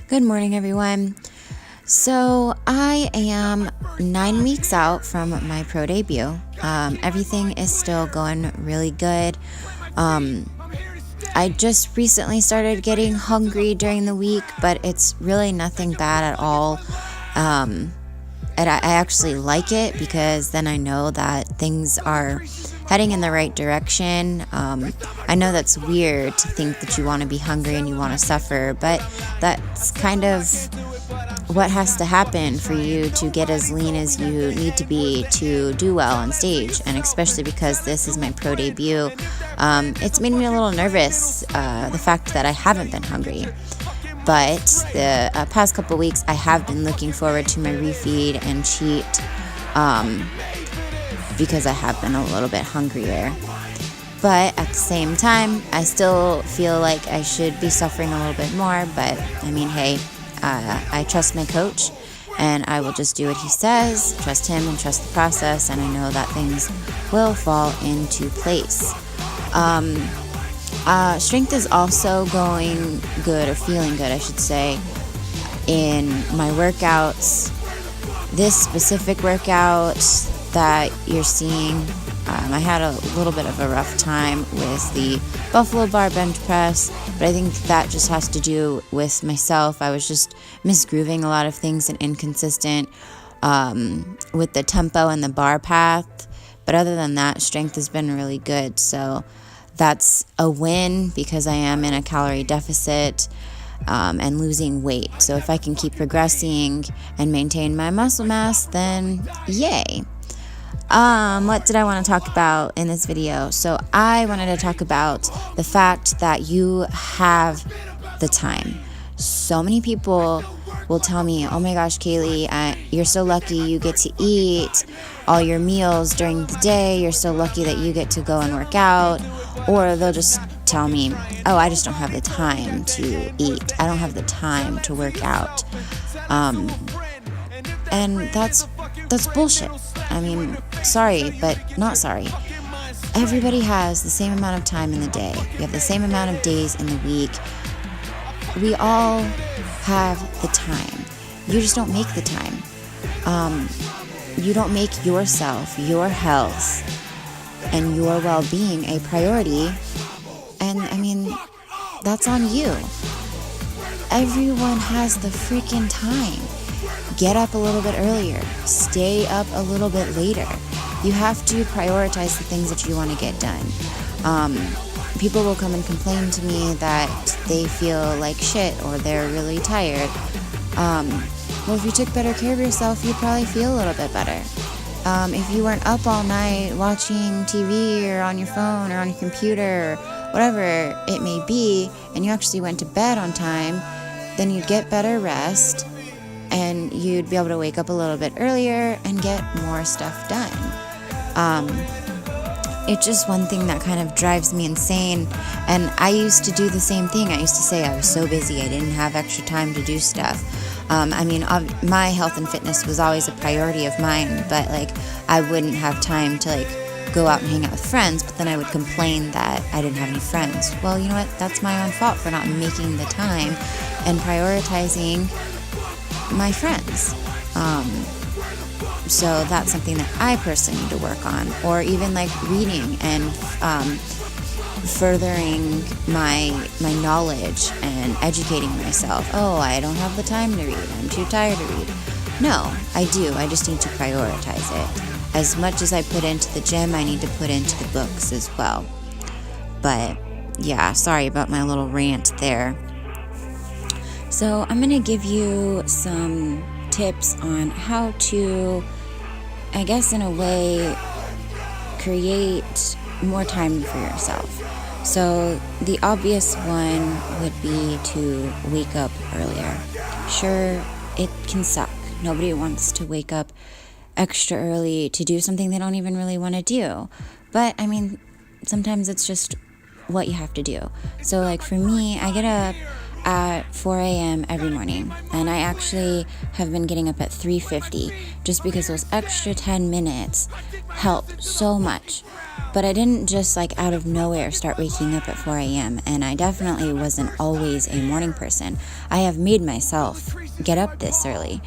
Good morning, everyone. So I am 9 weeks out from my pro debut. Everything is still going really good. I just recently started getting hungry during the week, but it's really nothing bad at all. And I actually like it because then I know that things are heading in the right direction. I know that's weird to think that you want to be hungry and you want to suffer, but that's kind of what has to happen for you to get as lean as you need to be to do well on stage. And especially because this is my pro debut, it's made me a little nervous, the fact that I haven't been hungry. But the past couple weeks, I have been looking forward to my refeed and cheat because I have been a little bit hungrier. But at the same time, I still feel like I should be suffering a little bit more. But I mean, hey, I trust my coach and I will just do what he says, trust him and trust the process. And I know that things will fall into place. Strength is also going good, or feeling good, I should say, in my workouts. This specific workout that you're seeing, I had a little bit of a rough time with the buffalo bar bench press, but I think that just has to do with myself. I was just misgrooving a lot of things and inconsistent with the tempo and the bar path. But other than that, strength has been really good. So that's a win because I am in a calorie deficit and losing weight. So if I can keep progressing and maintain my muscle mass, then yay. What did I want to talk about in this video? So I wanted to talk about the fact that you have the time. So many people will tell me, oh my gosh, Kaylee, you're so lucky you get to eat all your meals during the day. You're so lucky that you get to go and work out. Or they'll just tell me, oh, I just don't have the time to eat. I don't have the time to work out. And that's bullshit. I mean, sorry, but not sorry. Everybody has the same amount of time in the day. You have the same amount of days in the week. We all have the time. You just don't make the time. You don't make yourself, your health, and your well-being a priority. And I mean, that's on you. Everyone has the freaking time. Get up a little bit earlier. Stay up a little bit later. You have to prioritize the things that you want to get done. People will come and complain to me that they feel like shit or they're really tired. Well, if you took better care of yourself, you'd probably feel a little bit better. If you weren't up all night watching TV or on your phone or on your computer, or whatever it may be, and you actually went to bed on time, then you'd get better rest and you'd be able to wake up a little bit earlier and get more stuff done. It's just one thing that kind of drives me insane. And I used to do the same thing. I used to say I was so busy, I didn't have extra time to do stuff. I mean, my health and fitness was always a priority of mine, but like I wouldn't have time to like go out and hang out with friends, but then I would complain that I didn't have any friends. Well, you know what? That's my own fault for not making the time and prioritizing my friends. So that's something that I personally need to work on, or even like reading and furthering my knowledge and educating myself. Oh, I don't have the time to read. I'm too tired to read. No, I do. I just need to prioritize it. As much as I put into the gym, I need to put into the books as well. But yeah, sorry about my little rant there. So I'm going to give you some tips on how to, I guess in a way, create more time for yourself. So the obvious one would be to wake up earlier. Sure, it can suck. Nobody wants to wake up extra early to do something they don't even really want to do. But I mean, sometimes it's just what you have to do. So like for me, I get up at 4 a.m. every morning, and I actually have been getting up at 3:50 just because those extra 10 minutes help so much. But I didn't just like out of nowhere start waking up at 4 a.m. and I definitely wasn't always a morning person. I have made myself get up this early.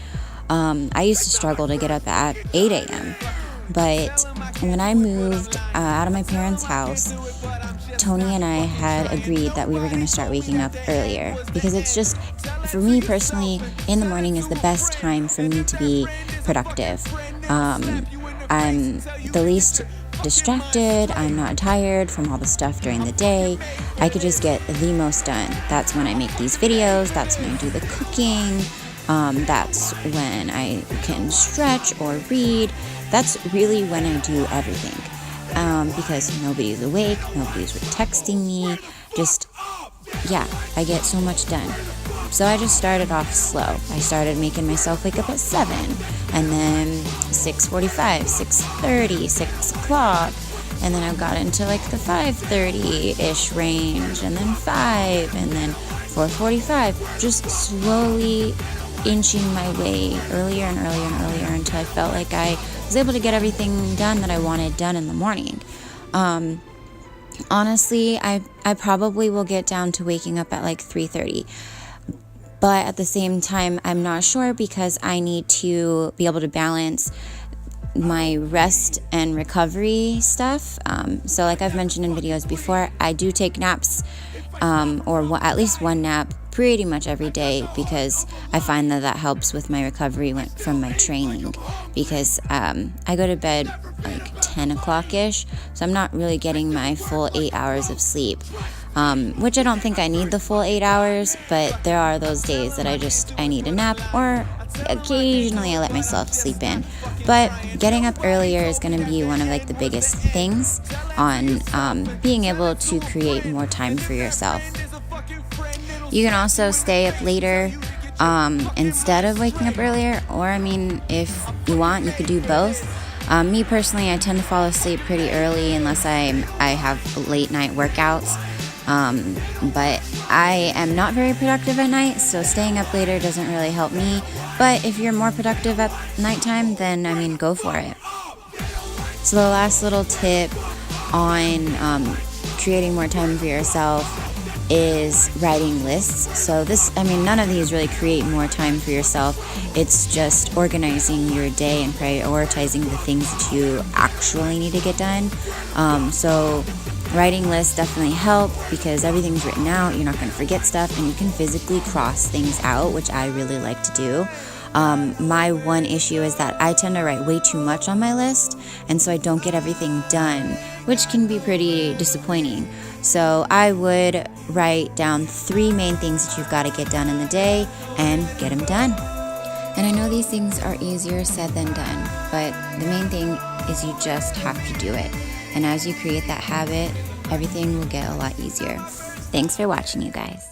I used to struggle to get up at 8 a.m. But when I moved out of my parents' house, Tony and I had agreed that we were going to start waking up earlier because it's just, for me personally, in the morning is the best time for me to be productive. I'm the least distracted. I'm not tired from all the stuff during the day. I could just get the most done. That's when I make these videos. That's when I do the cooking. That's when I can stretch or read. That's really when I do everything. Because nobody's awake, nobody's texting me. I get so much done. So I just started off slow. I started making myself wake up at 7, and then 6:45, 6:30, 6 o'clock, and then I got into like the 5:30-ish range, and then 5, and then 4:45, just slowly inching my way earlier and earlier and earlier until I felt like I was able to get everything done that I wanted done in the morning. Honestly, I probably will get down to waking up at like 3:30. But at the same time, I'm not sure because I need to be able to balance my rest and recovery stuff. So like I've mentioned in videos before, I do take naps, or at least one nap pretty much every day, because I find that helps with my recovery from my training, because I go to bed like 10 o'clock-ish, so I'm not really getting my full 8 hours of sleep, which I don't think I need the full 8 hours, but there are those days that I need a nap, or occasionally I let myself sleep in. But getting up earlier is going to be one of like the biggest things on being able to create more time for yourself. You can also stay up later instead of waking up earlier, or if you want, you could do both. Me personally, I tend to fall asleep pretty early unless I have late night workouts. But I am not very productive at night, so staying up later doesn't really help me. But if you're more productive at nighttime, then go for it. So the last little tip on creating more time for yourself is writing lists. So none of these really create more time for yourself. It's just organizing your day and prioritizing the things that you actually need to get done. So writing lists definitely help because everything's written out. You're not going to forget stuff, and you can physically cross things out, which I really like to do. My one issue is that I tend to write way too much on my list, and so I don't get everything done, which can be pretty disappointing. So I would write down 3 main things that you've got to get done in the day and get them done. And I know these things are easier said than done, but the main thing is you just have to do it. And as you create that habit, everything will get a lot easier. Thanks for watching, you guys.